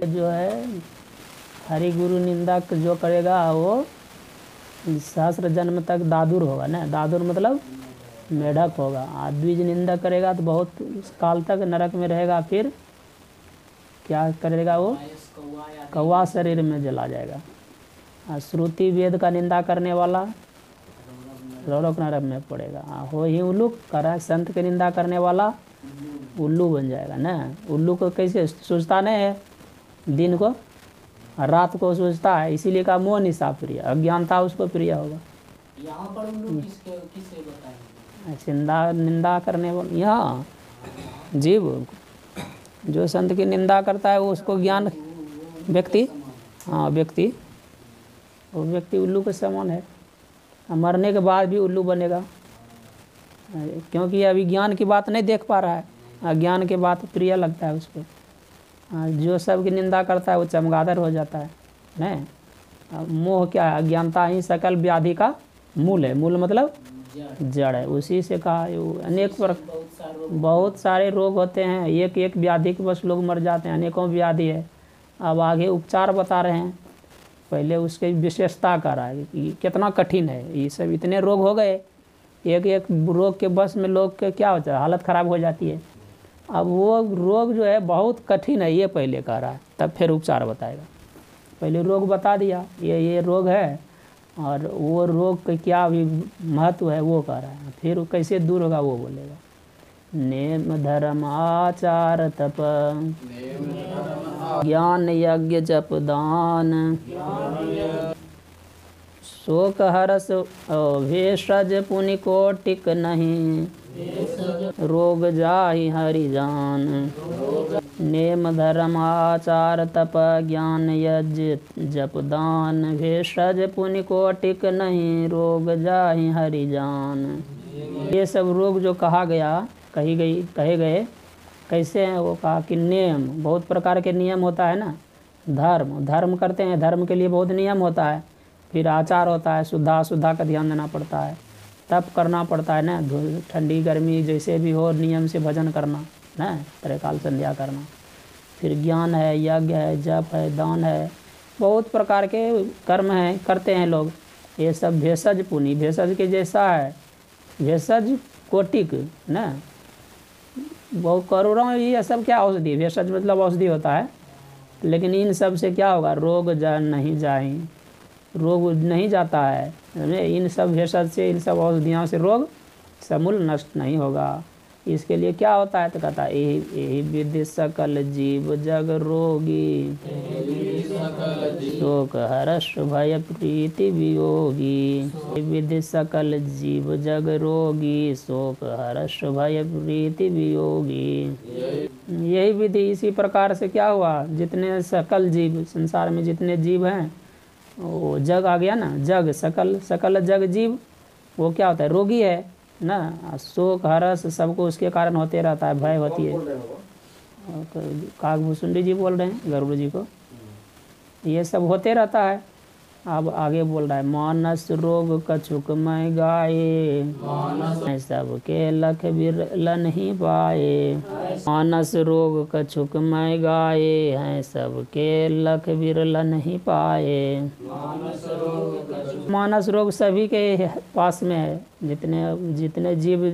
जो है हरि गुरु निंदा जो करेगा वो सहस्र जन्म तक दादुर होगा ना। दादुर मतलब मेढक होगा। द्विज निंदा करेगा तो बहुत काल तक नरक में रहेगा। फिर क्या करेगा वो? कौवा शरीर में जला जाएगा। श्रुति वेद का निंदा करने वाला रौरक नरक में पड़ेगा। हो ही उल्लू करा। संत की निंदा करने वाला उल्लू बन जाएगा ना। उल्लू को कैसे सोचता नहीं है, दिन को रात को सोचता है, इसीलिए का मोह निशा प्रिय, अज्ञानता उसको प्रिय होगा। यहाँ पर उल्लू किसे बताएंगे? निंदा करने वाला यहाँ जीव जो संत की निंदा करता है वो उसको ज्ञान व्यक्ति, हाँ व्यक्ति, वो व्यक्ति उल्लू के समान है। मरने के बाद भी उल्लू बनेगा, क्योंकि अभी ज्ञान की बात नहीं देख पा रहा है। अज्ञान की बात प्रिय लगता है उसको। जो सब की निंदा करता है वो चमगादड़ हो जाता है नहीं। मोह क्या है? अज्ञानता ही सकल व्याधि का मूल है। मूल मतलब जड़ है। उसी से कहा अनेक बहुत सारे रोग होते हैं। एक एक व्याधि के बस लोग मर जाते हैं। अनेकों व्याधि है। अब आगे उपचार बता रहे हैं। पहले उसकी विशेषता कर रहा है कि कितना कठिन है। ये सब इतने रोग हो गए, एक एक रोग के बस में लोग के क्या होता है, हालत ख़राब हो जाती है। अब वो रोग जो है बहुत कठिन है, ये पहले कह रहा है, तब फिर उपचार बताएगा। पहले रोग बता दिया, ये रोग है, और वो रोग का क्या भी महत्व है वो कह रहा है। फिर कैसे दूर होगा वो बोलेगा। नेम धर्म आचार तप ज्ञान यज्ञ जप दान शोक हरस भेषज पुनि कोटिक नहीं रोग जाहि हरि जान। नेम धर्म आचार तप ज्ञान यज्ञ जप दान भेषज पुनि कोटिक नहीं रोग जाहि हरि जान। ये सब रोग जो कहे गए कैसे हैं? वो कहा कि नियम, बहुत प्रकार के नियम होता है ना। धर्म करते हैं, धर्म के लिए बहुत नियम होता है। फिर आचार होता है, शुद्धा का ध्यान देना पड़ता है। तप करना पड़ता है ना, ठंडी गर्मी जैसे भी हो नियम से भजन करना ना, त्रैकाल संध्या करना। फिर ज्ञान है, यज्ञ है, जप है, दान है, बहुत प्रकार के कर्म हैं, करते हैं लोग। ये सब भेषज पुनि, भेषज के जैसा है। भेषज कोटिक ना, बहुत करोड़ों में ये सब क्या औषधि, भेषज मतलब औषधि होता है। लेकिन इन सब से क्या होगा? रोग नहीं जाए, रोग नहीं जाता है। इन सब भेषज से, इन सब औषधियों से रोग समूल नष्ट नहीं होगा। इसके लिए क्या होता है? तो कहता है यही विधि सकल जीव जग रोगी शोक हर्ष भय प्रीति वियोगी। विधि सकल जीव जग रोगी शोक हर्ष भय प्रीति वियोगी। यही विधि, इसी प्रकार से क्या हुआ? जितने सकल जीव संसार में जितने जीव हैं, वो जग आ गया ना, जग सकल जग जीव, वो क्या होता है? रोगी है ना। शोक हर्ष सबको उसके कारण होते रहता है, भय होती है। काकभूषुंडी जी बोल रहे हैं गरुड़ जी को, ये सब होते रहता है। अब आगे बोल रहा है मानस रोग कछुक मैं गाए सबके लख बिरल नहीं पाए। मानस रोग कछुक मैं गाए हैं सबके लख बिरल नहीं पाए। मानस रोग सभी के पास में है, जितने जीव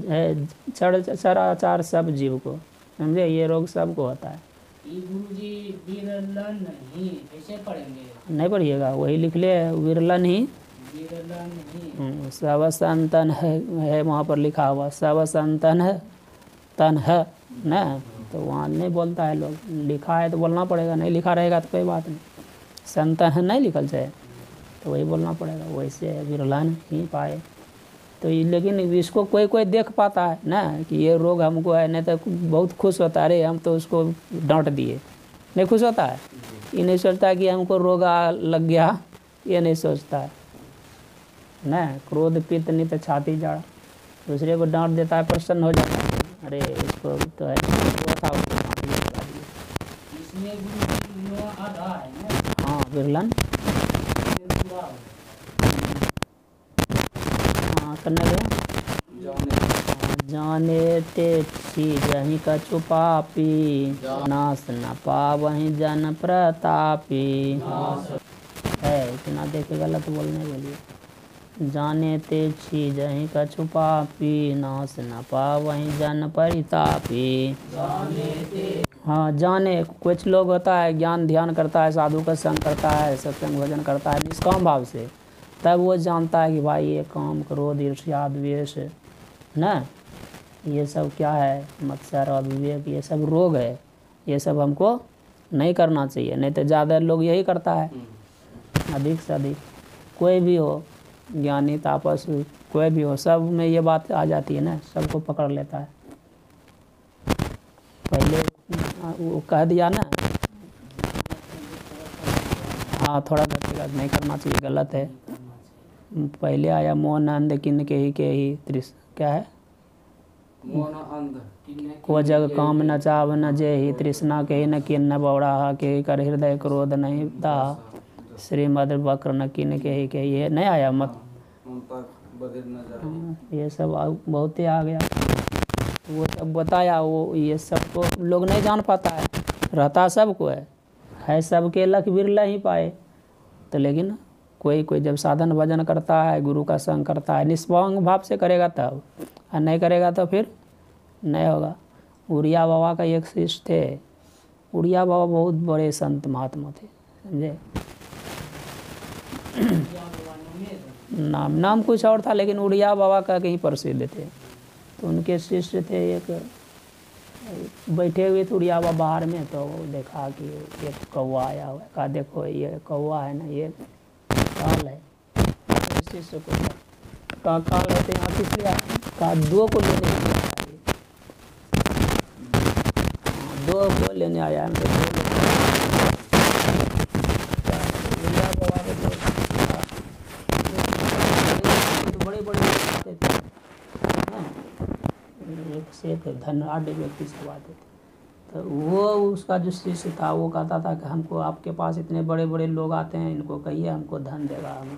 है, चराचर सब जीव को, समझे? ये रोग सबको होता है। गुरुजी विरलन ही कैसे पढ़ेंगे? नहीं पढ़िएगा, वही लिख ले, विरलन ही। सब संतन है वहाँ पर लिखा हुआ, सब संतन है तन है ना, तो वहाँ नहीं बोलता है लोग। लिखा है तो बोलना पड़ेगा, नहीं लिखा रहेगा तो कोई बात नहीं। संतन है नहीं लिखल जाए तो वही बोलना पड़ेगा। वैसे विरलन ही पाए तो लेकिन इसको कोई देख पाता है ना कि ये रोग हमको है, नहीं तो बहुत खुश होता है, अरे हम तो उसको डांट दिए, नहीं खुश होता है। ये नहीं सोचता कि हमको रोग लग गया, ये नहीं सोचता है ना। क्रोध पित्त नित छाती जाड़ा, दूसरे को डांट देता है, प्रसन्न हो जाता है, अरे इसको तो है हाँ विरलन हाँ करने गए। जाने ते छीजहि कछु पापी, नाश न पावहि जन प्रतापी। है इतना देखे गलत बोलने के लिए। जाने ते छीजहि कछु पापी, नाश न पावहि जन परितापी। हाँ जाने, कुछ लोग होता है ज्ञान ध्यान करता है, साधु का संग करता है, सत्संग भजन करता है निष्काम भाव से, तब वो जानता है कि भाई ये काम क्रोध ईर्ष्या द्वेष ना, ये सब क्या है, मत्सर और विवेक, ये सब रोग है, ये सब हमको नहीं करना चाहिए। नहीं तो ज़्यादा लोग यही करता है, अधिक से अधिक कोई भी हो, ज्ञानी तापस कोई भी हो, सब में ये बात आ जाती है ना, सबको पकड़ लेता है। पहले वो कह दिया ना, हाँ थोड़ा व्यक्तिगत नहीं करना चाहिए, गलत है। पहले आया मोहन अंध किन के ही क्या है, को जग काम न चाव न जे ही, तृष्णा के ही न किन न बौड़ा के कर हृदय क्रोध नहीं ता, श्रीमद वक्र न किन के ही, ये नहीं आया मत, ये सब बहुत ही आ गया, वो सब बताया। वो ये सब तो लोग नहीं जान पाता है, रहता सबको है सबके लख बिरला ही पाए। तो लेकिन कोई जब साधन भजन करता है, गुरु का संग करता है, निष्पांग भाव से करेगा तब, और नहीं करेगा तो फिर नहीं होगा। उड़िया बाबा का एक शिष्य थे, उड़िया बाबा बहुत बड़े संत महात्मा थे, समझे। नाम कुछ और था, लेकिन उड़िया बाबा का कहीं प्रसिद्ध थे। तो उनके शिष्य थे, एक बैठे हुए थे उड़िया बाबा बाहर में, तो देखा कि एक कौवा आया हुआ है, कहा देखो ये कौवा है ना, ये काल है। शिष्य को कहा काल है तो यहाँ किस लिए, कहा दो को लेने आया, दो को लेने आया है। बड़े बड़े आते थे, एक से धनाढ़ व्यक्ति सब आते थे। तो वो उसका जो शिष्य था वो कहता था कि हमको आपके पास इतने बड़े बड़े लोग आते हैं, इनको कहिए हमको धन देगा। हम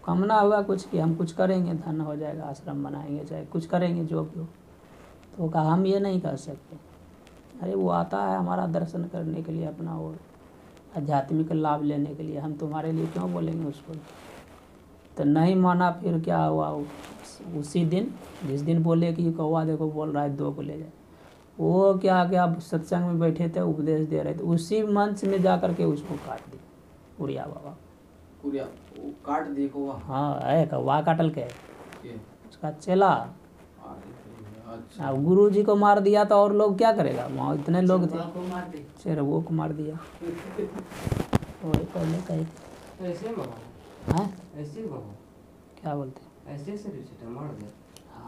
कामना हुआ कुछ कि हम कुछ करेंगे, धन हो जाएगा, आश्रम बनाएंगे, चाहे कुछ करेंगे जो भी हो। तो वो कहा हम ये नहीं कर सकते। अरे वो आता है हमारा दर्शन करने के लिए, अपना और आध्यात्मिक लाभ लेने के लिए, हम तुम्हारे लिए क्यों बोलेंगे उसको। तो नहीं माना। फिर क्या हुआ, उसी दिन जिस दिन बोले कि कौवा देखो बोल रहा है दो को ले जाए, वो क्या सत्संग में बैठे थे, उपदेश दे रहे थे, उसी मंच में जा कर के उसको काट दी उड़िया बाबा। काट दी कौवा? हाँ है कौवा काटल के उसका चेला। अब गुरु जी को मार दिया तो और लोग क्या करेगा, वहाँ इतने लोग थे, शेरवो को मार दिया। वही पहले कही क्या बोलते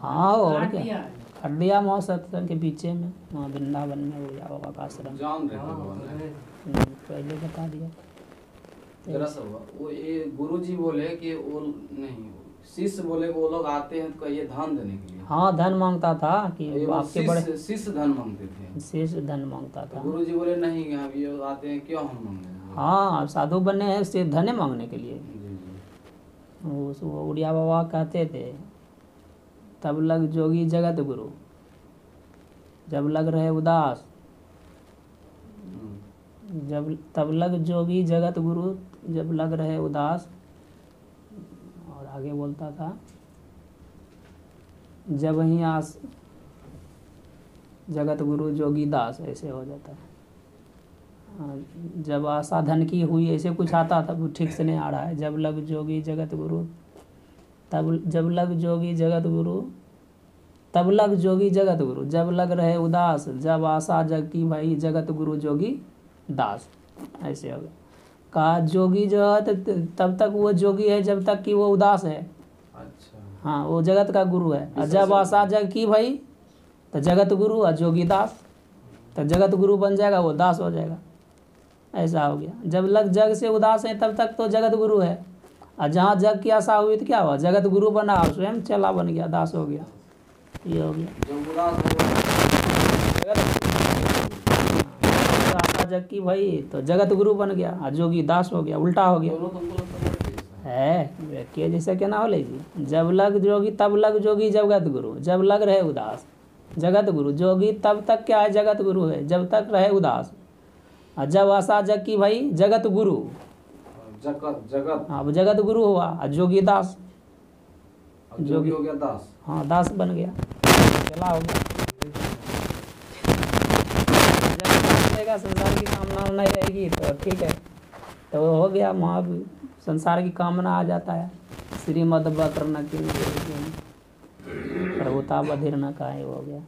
हाँ, और क्या काट दिया वहाँ सत्संग के पीछे में, वहाँ वृंदावन में उड़िया बाबा का आश्रम। पहले बता दिया। वो ये गुरु जी बोले कि वो नहीं, शिष्य बोले वो लोग आते हैं तो ये धन देने के लिए। हाँ धन मांगता था कि आपके बड़े शिष्य धन मांगते थे, शिष्य धन मांगता था। गुरु जी बोले नहीं, ये आते हैं क्यों हम मांगे। हाँ साधु बने हैं सिर्फ धन मांगने के लिए। वो उड़िया बाबा कहते थे, तब लग जोगी जगत गुरु जब लग रहे उदास, तब लग जोगी जगत गुरु जब लग रहे उदास। और आगे बोलता था, जब ही आस जगत गुरु जोगी दास, ऐसे हो जाता है। जब आशा धन की हुई, ऐसे कुछ आता था, वो ठीक से नहीं आ रहा है। जब लग जोगी जगत गुरु जब लग जोगी जगत गुरु तब लग जोगी जगत गुरु जब लग रहे उदास, जब आशा जग की भाई जगत गुरु जोगी दास, ऐसे हो गया। कहा जोगी जो है तब तक वो जोगी है जब तक कि वो उदास है। अच्छा हाँ वो जगत का गुरु है। और जब आशा जग की भाई तो जगत गुरु और जोगी दास, तो जगत गुरु बन जाएगा, वो दास हो जाएगा। ऐसा हो गया। जब लग जग से उदास है तब तक तो जगत गुरु है, और जहाँ जग की आशा हुई तो क्या हुआ, जगत गुरु बना और स्वयं चला बन गया, दास हो गया। ये हो गया आशा जग की भाई तो जगत गुरु बन गया, और जोगी दास हो गया, उल्टा हो गया है। के जैसे क्या ना हो जी, जब लग जोगी तब लग जोगी जगत गुरु जब लग रहे उदास, जगत गुरु। जोगी तब तक क्या है, जगत गुरु है, जब तक रहे उदास। और जब आशा जग की भाई जगत गुरु, जगत जगत अब जगत गुरु हुआ और जोगी दास, अब जोगी हो गया दास। हाँ दास बन गया, चला हो गया। जब दास रहेगा, संसार की कामना नहीं रहेगी तो ठीक है, तो हो गया वहाँ संसार की कामना आ जाता है। श्रीमद वक्र की प्रभुता बधिर न का हो गया,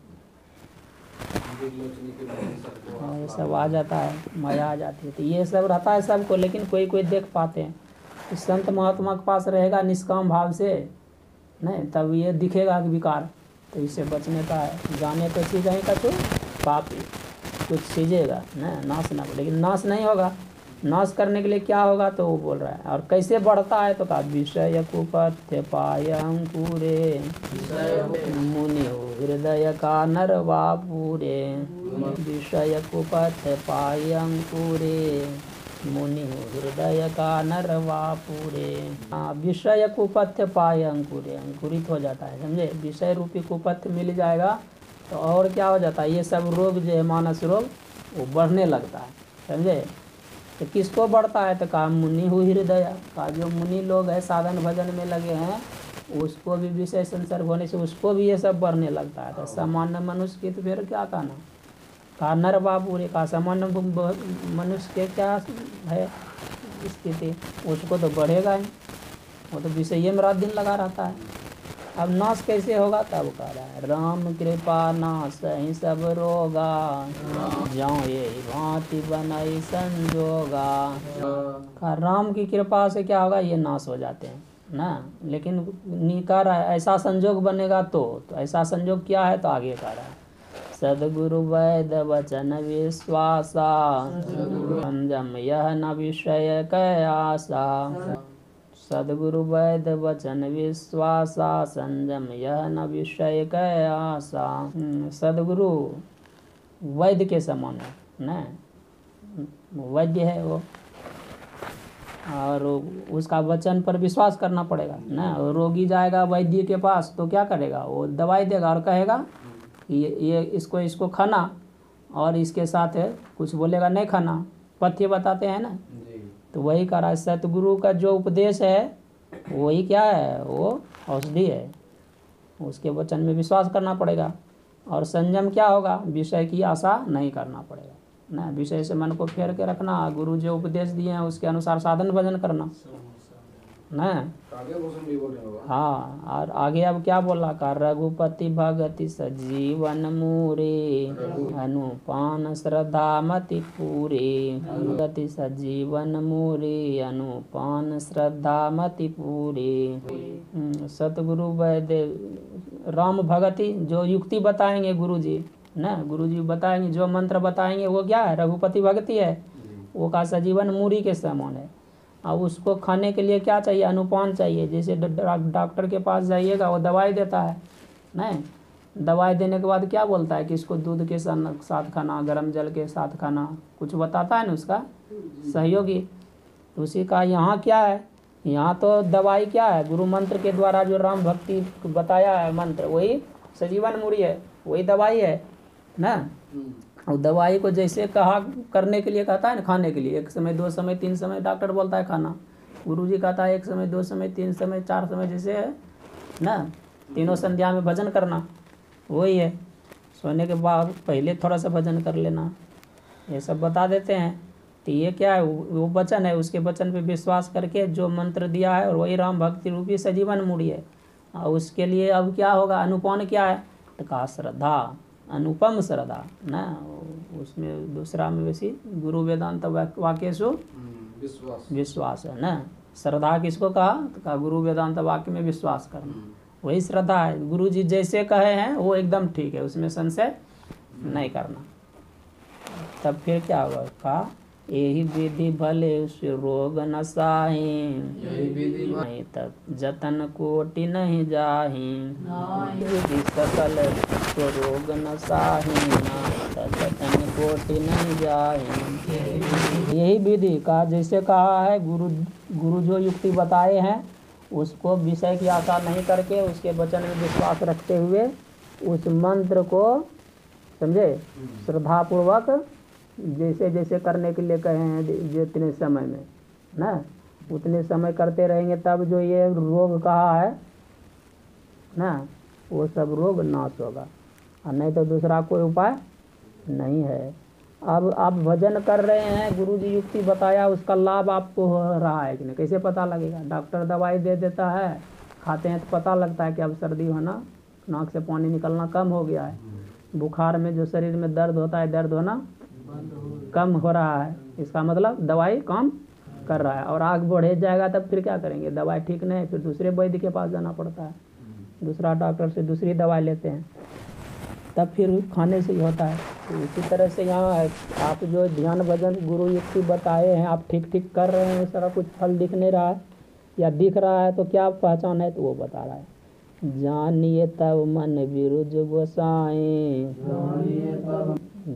हाँ ये सब आ जाता है, मजा आ जाती है। तो ये सब रहता है सबको, लेकिन कोई कोई देख पाते हैं। तो संत महात्मा के पास रहेगा निष्काम भाव से नहीं, तब ये दिखेगा कि विकार, तो इससे बचने का है। जाने तो चीज़ नहीं का तो पापी कुछ सीजेगा न, नाश ना, लेकिन नाश नहीं होगा। नाश करने के लिए क्या होगा तो वो बोल रहा है। और कैसे बढ़ता है तो कहा विषय कुपथ्य पाय अंकुरे मुनि हो हृदय का नरवा पूरे। विषय कुपथ्य पाय अंकुरे मुनि हो हृदय का नरवा पूरे। हाँ, विषय कुपथ्य पाय अंकुरे, अंकुरित हो जाता है, समझे। विषय रूपी कुपथ्य मिल जाएगा तो और क्या हो जाता है, ये सब रोग जो है मानस रोग वो बढ़ने लगता है, समझे। तो किसको बढ़ता है तो कहा मुनि हो हृदय का, जो मुनि लोग है साधन भजन में लगे हैं उसको भी विषय संसर्ग होने से उसको भी ये सब बढ़ने लगता है। तो सामान्य मनुष्य की तो फिर क्या कहना, कहा नर बाबू रे, कहा सामान्य मनुष्य के क्या है स्थिति, उसको तो बढ़ेगा ही, वो तो विषय में रात दिन लगा रहता है। अब नाश कैसे होगा तब कह रहा है राम कृपा नाश ही सब रोगा, जाओ ये भांति बनाई संजोगा। कहा राम की कृपा से क्या होगा, ये नाश हो जाते हैं ना, लेकिन कह रहा है ऐसा संजोग बनेगा तो ऐसा संजोग क्या है तो आगे कह रहा है सदगुरु वैद वचन विश्वासा, संयम यह न विषय कै आशा। सदगुरु वैद वचन विश्वासा, संयम यह न विषय कै आशा। सदगुरु वैद्य के समान है ना, वैद्य है वो, और उसका वचन पर विश्वास करना पड़ेगा ना। रोगी जाएगा वैद्य के पास तो क्या करेगा, वो दवाई देगा और कहेगा कि ये इसको खाना, और इसके साथ कुछ बोलेगा नहीं खाना, पथ्य बताते हैं ना। तो वही कह रहा है सतगुरु का जो उपदेश है वही क्या है, वो औषधि है, उसके वचन में विश्वास करना पड़ेगा। और संयम क्या होगा, विषय की आशा नहीं करना पड़ेगा ना, विषय से मन को फेर के रखना, गुरु जो उपदेश दिए हैं उसके अनुसार साधन भजन करना ना। हाँ, और आगे अब क्या बोला का रघुपति भगति सजीवन मूरे, अनुपान श्रद्धा मति पूरे। भगति सजीवन मूरे, अनुपान श्रद्धा मति पूरे। सतगुरु वैद्य राम भगति जो युक्ति बताएंगे गुरुजी ना, गुरुजी बताएंगे जो मंत्र बताएंगे वो क्या है, रघुपति भगति है, वो का सजीवन मूरी के समान है। अब उसको खाने के लिए क्या चाहिए, अनुपान चाहिए। जैसे डॉक्टर के पास जाइएगा वो दवाई देता है नहीं, दवाई देने के बाद क्या बोलता है कि इसको दूध के साथ खाना, गर्म जल के साथ खाना, कुछ बताता है ना उसका सहयोगी। तो उसी का यहाँ क्या है, यहाँ तो दवाई क्या है, गुरु मंत्र के द्वारा जो राम भक्ति बताया है मंत्र, वही सजीवन मूरी है, वही दवाई है ना। और दवाई को जैसे कहा करने के लिए कहता है ना, खाने के लिए 1 समय 2 समय 3 समय डॉक्टर बोलता है खाना, गुरुजी कहता है 1 समय 2 समय 3 समय 4 समय जैसे है ना, तीनों संध्या में भजन करना, वही है। सोने के बाद पहले थोड़ा सा भजन कर लेना, ये सब बता देते हैं। तो ये क्या है, वो वचन है, उसके वचन पे विश्वास करके जो मंत्र दिया है और वही राम भक्ति रूपी सजीवन मूड़ी है। और उसके लिए अब क्या होगा, अनुपान क्या है तो कहा श्रद्धा, अनुपम श्रद्धा ना, उसमें दूसरा में वैसी गुरु वेदांत वाक्येषु विश्वास है ना। श्रद्धा किसको कहा तो कहा गुरु वेदांत वाक्य में विश्वास करना, वही श्रद्धा है। गुरु जी जैसे कहे हैं वो एकदम ठीक है, उसमें संशय नहीं करना। तब फिर क्या होगा, कहा यही विधि भले रोग न साही, नहीं तब जतन कोटि नहीं जाही। विधि सकल रोग न साही, तब जतन कोटि नहीं जाही। यही विधि का जैसे कहा है, गुरु जो युक्ति बताए हैं उसको विषय की आशा नहीं करके उसके वचन में विश्वास रखते हुए उस मंत्र को समझे श्रद्धापूर्वक जैसे जैसे करने के लिए कहे हैं जितने समय में ना उतने समय करते रहेंगे तब जो ये रोग कहा है ना वो सब रोग नाश होगा, और नहीं तो दूसरा कोई उपाय नहीं है। अब आप भजन कर रहे हैं, गुरु जी युक्ति बताया, उसका लाभ आपको हो रहा है कि नहीं, कैसे पता लगेगा? डॉक्टर दवाई दे देता है, खाते हैं तो पता लगता है कि अब सर्दी होना, नाक से पानी निकलना कम हो गया है, बुखार में जो शरीर में दर्द होता है दर्द होना कम हो रहा है, इसका मतलब दवाई काम कर रहा है। और आग बढ़े जाएगा तब फिर क्या करेंगे? दवाई ठीक नहीं, फिर दूसरे वैद्य के पास जाना पड़ता है, दूसरा डॉक्टर से दूसरी दवाई लेते हैं, तब फिर खाने से ही होता है। तो इसी तरह से यहाँ आप जो ध्यान भजन गुरु युक्ति बताए हैं आप ठीक ठीक कर रहे हैं, सारा कुछ फल दिख नहीं रहा है या दिख रहा है तो क्या पहचान है? तो वो बता रहा है, जानिए तब मन विरुज गोसाई,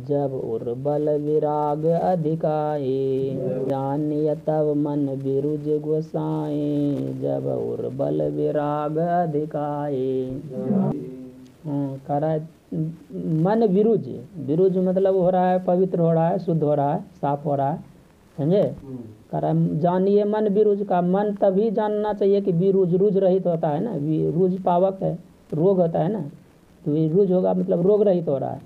जब उर्बल विराग अधिकाई, जानिए तब मन विरुज गोसाई, जब उर्बल विराग अधिकाई। कह रहा है मन विरुज, विरुज मतलब हो रहा है पवित्र हो रहा है, शुद्ध हो रहा है, साफ हो रहा है, समझे? कह रहा है जानिए मन विरुज का, मन तभी जानना चाहिए कि विरुज रुज रहित होता है ना, रुज पावक है, रोग होता है ना, तो रुज होगा मतलब रोग रहित हो रहा है।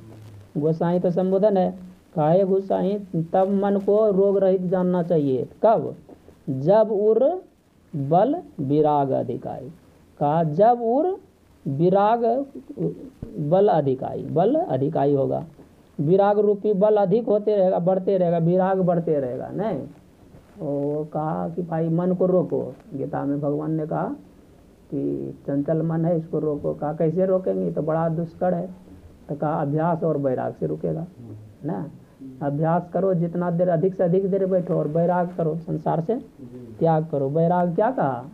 गोसाई तो संबोधन है, काहे गोसाई तब मन को रोग रहित जानना चाहिए, कब? जब उर बल विराग अधिकाई, कहा जब उर विराग बल अधिकाई, बल अधिकाई होगा, विराग रूपी बल अधिक होते रहेगा, बढ़ते रहेगा, विराग बढ़ते रहेगा। नहीं, वो कहा कि भाई मन को रोको, गीता में भगवान ने कहा कि चंचल मन है इसको रोको। कहा कैसे रोकेंगे? तो बड़ा दुष्कर है। तो कहा अभ्यास और वैराग से रुकेगा ना, अभ्यास करो, जितना देर अधिक से अधिक देर बैठो, और वैराग करो, संसार से त्याग करो। वैराग क्या कहा?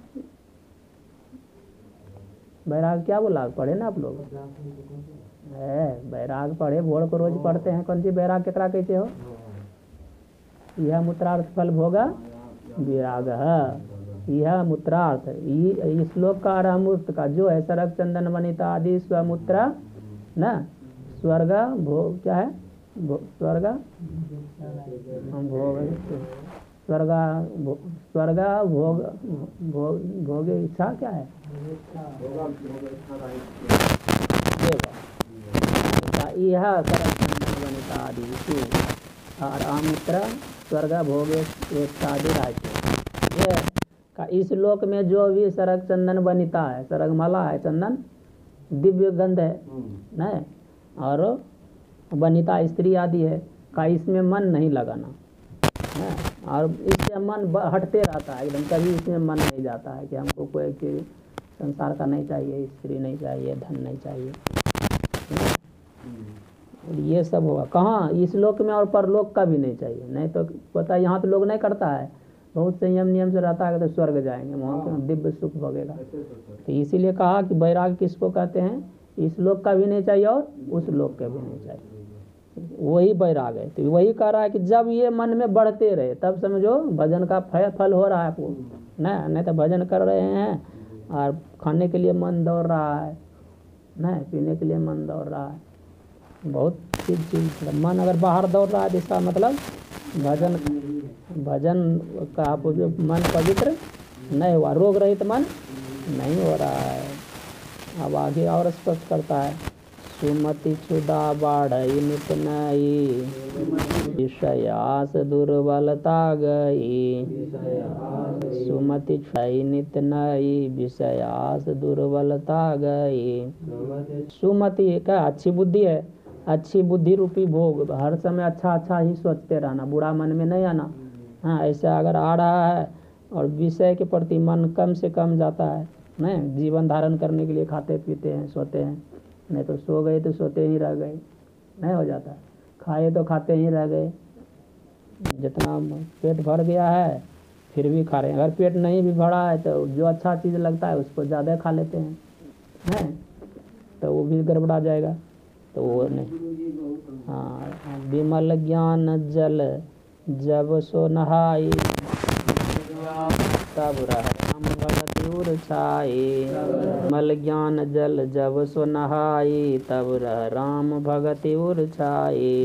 वैराग क्या बोला? पढ़े ना आप लोग? है वैराग पढ़े, भोर को रोज पढ़ते हैं। कौन सी वैराग केकरा कैसे हो? यह मूत्रार्थ फल भोगा विराग, यह मूत्रार्थ। इस श्लोक का अरहमूर्त का जो है सरक चंदन वनिता आदि स्वमूत्र ना, स्वर्ग भोग क्या है? स्वर्ग भोग, स्वर्ग भोग भोग इच्छा क्या है? यह वनिता आदि और अमूत्र स्वर्ग भोग आदि राज्य। ये का इस लोक में जो भी सरक चंदन बनिता है, सरग माला है, चंदन दिव्य गंध है न, और बनिता स्त्री आदि है, का इसमें मन नहीं लगाना है, और इससे मन हटते रहता है एकदम, कभी इसमें मन नहीं जाता है कि हमको कोई चीज़ संसार का नहीं चाहिए, स्त्री नहीं चाहिए, धन नहीं चाहिए, ये सब होगा। कहाँ? इस लोक में, और परलोक का भी नहीं चाहिए। नहीं तो पता है यहाँ तो लोग नहीं करता है, बहुत संयम नियम से रहता है तो स्वर्ग जाएंगे, वहाँ के दिव्य सुख भोगेगा। तो इसीलिए कहा कि वैराग किसको कहते हैं? इस लोक का भी नहीं चाहिए और उस लोक का भी नहीं चाहिए, वही वैराग है। तो वही कह रहा है कि जब ये मन में बढ़ते रहे तब समझो भजन का फल हो रहा है आपको। नहीं तो भजन कर रहे हैं और खाने के लिए मन दौड़ रहा है, नहीं पीने के लिए मन दौड़ रहा है, बहुत चीज मन अगर बाहर दौड़ रहा है तो इसका मतलब भजन का आप जो मन पवित्र नहीं हुआ, रोग रहित मन नहीं हो रहा है। अब आगे और स्पष्ट करता है, सुमति क्षुदा बाढ़ई नित नई, विषयास दुर्बलता गई, सुमति क्षय नित नई, विषयास दुर्बलता गई। सुमति क्या? अच्छी बुद्धि है, अच्छी बुद्धि रूपी भोग, हर समय अच्छा अच्छा ही सोचते रहना, बुरा मन में नहीं आना। हाँ, ऐसा अगर आ रहा है और विषय के प्रति मन कम से कम जाता है, नहीं जीवन धारण करने के लिए खाते पीते हैं, सोते हैं, नहीं तो सो गए तो सोते ही रह गए, नहीं हो जाता, खाए तो खाते ही रह गए, जितना पेट भर गया है फिर भी खा रहे हैं। अगर पेट नहीं भी भरा है तो जो अच्छा चीज़ लगता है उसको ज़्यादा खा लेते हैं, तो वो भी गड़बड़ा जाएगा, तो वो नहीं। हाँ, विमल ज्ञान जल जब सो नहाई, तब रह राम भगति उर छाए। मल ज्ञान जल जब सो नहाई, तब रह राम भगति उर छाए।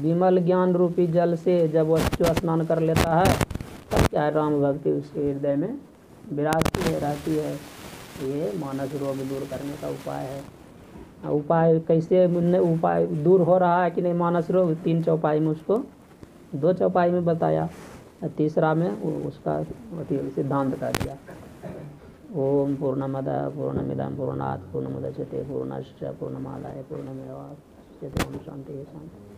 विमल ज्ञान रूपी जल से जब वह जो स्नान कर लेता है तब क्या है, राम भक्ति उसके हृदय में विराजती है, रहती है। ये मानस रोग दूर करने का उपाय है। उपाय कैसे उपाय दूर हो रहा है कि नहीं मानस रोग, 3 चौपाई में उसको 2 चौपाई में बताया, तीसरा में उसका सिद्धांत कर दिया। ओम पूर्णमदः पूर्णमिदं पूर्णात् पूर्णमुदच्यते पूर्णस्य पूर्णमादाय पूर्णमेवावशिष्यते। ओम शांति शांति।